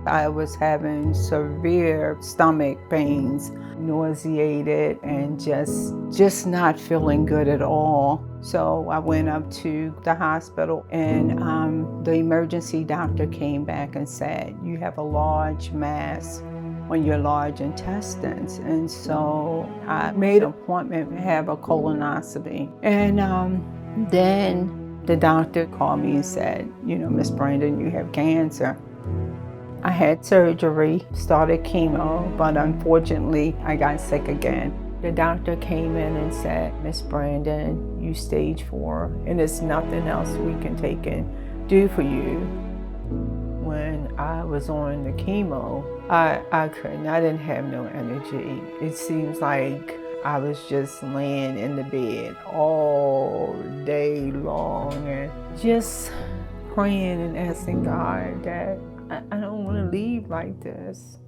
I was having severe stomach pains, nauseated, and just not feeling good at all. So I went up to the hospital, and the emergency doctor came back and said, "You have a large mass on your large intestines." And so I made an appointment to have a colonoscopy. And then the doctor called me and said, "Miss Brandon, you have cancer." I had surgery, started chemo, but unfortunately I got sick again. The doctor came in and said, "Miss Brandon, you stage 4, and there's nothing else we can take and do for you." When I was on the chemo, I couldn't, I didn't have no energy. It seems like I was just laying in the bed all day long and just praying and asking God that I don't want to leave like this.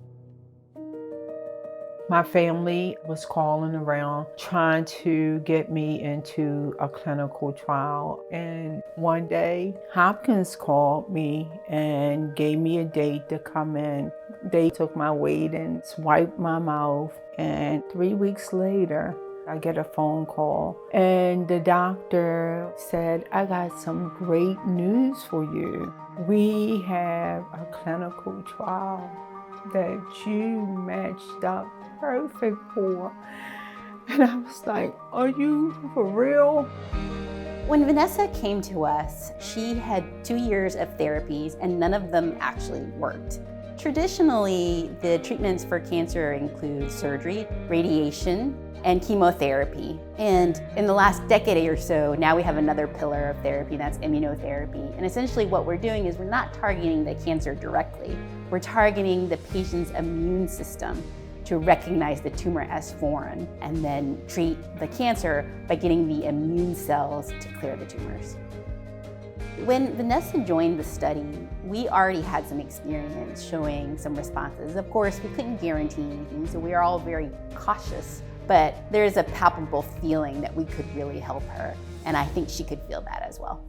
My family was calling around trying to get me into a clinical trial. And one day, Hopkins called me and gave me a date to come in. They took my weight and swiped my mouth. And 3 weeks later, I get a phone call, and the doctor said, "I got some great news for you. We have a clinical trial that you matched up perfect for." And I was like, "Are you for real?" When Vanessa came to us, she had 2 years of therapies and none of them actually worked. Traditionally, the treatments for cancer include surgery, radiation, and chemotherapy. And in the last decade or so, now we have another pillar of therapy, that's immunotherapy. And essentially what we're doing is we're not targeting the cancer directly. We're targeting the patient's immune system to recognize the tumor as foreign and then treat the cancer by getting the immune cells to clear the tumors. When Vanessa joined the study, we already had some experience showing some responses. Of course, we couldn't guarantee anything, so we are all very cautious, but there's a palpable feeling that we could really help her, and I think she could feel that as well.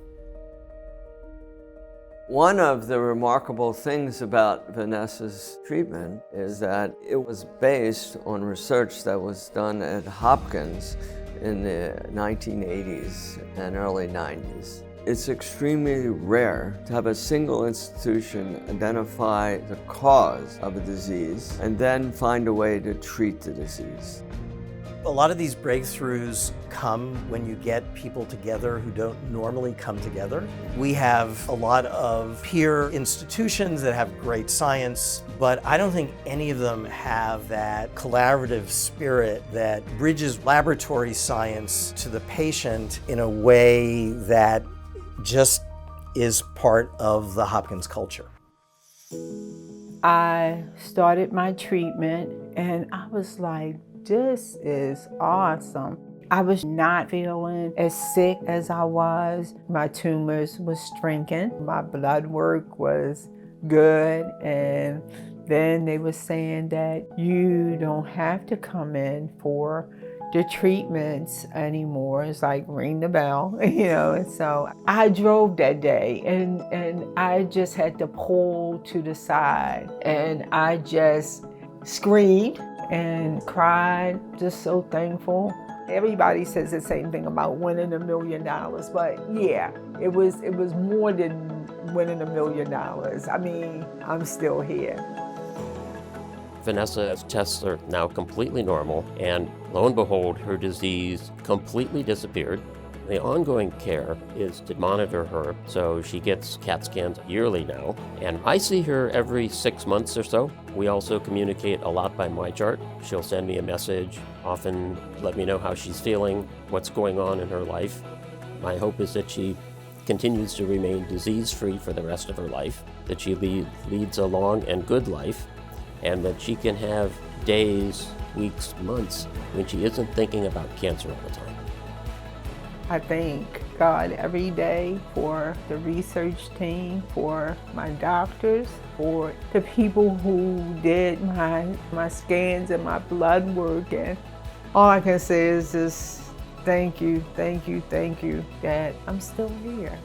One of the remarkable things about Vanessa's treatment is that it was based on research that was done at Hopkins in the 1980s and early 90s. It's extremely rare to have a single institution identify the cause of a disease and then find a way to treat the disease. A lot of these breakthroughs come when you get people together who don't normally come together. We have a lot of peer institutions that have great science, but I don't think any of them have that collaborative spirit that bridges laboratory science to the patient in a way that just is part of the Hopkins culture. I started my treatment and I was like, this is awesome. I was not feeling as sick as I was. My tumors was shrinking. My blood work was good. And then they were saying that you don't have to come in for the treatments anymore. It's like ring the bell, And so I drove that day and I just had to pull to the side and I just screamed and cried, just so thankful. Everybody says the same thing about winning $1 million, but yeah, it was more than winning $1 million. I mean, I'm still here. Vanessa's tests are now completely normal, and lo and behold, her disease completely disappeared. The ongoing care is to monitor her, so she gets CAT scans yearly now, and I see her every 6 months or so. We also communicate a lot by MyChart. She'll send me a message, often let me know how she's feeling, what's going on in her life. My hope is that she continues to remain disease-free for the rest of her life, that she leads a long and good life, and that she can have days, weeks, months when she isn't thinking about cancer all the time. I thank God every day for the research team, for my doctors, for the people who did my scans and my blood work. And all I can say is just thank you, that I'm still here.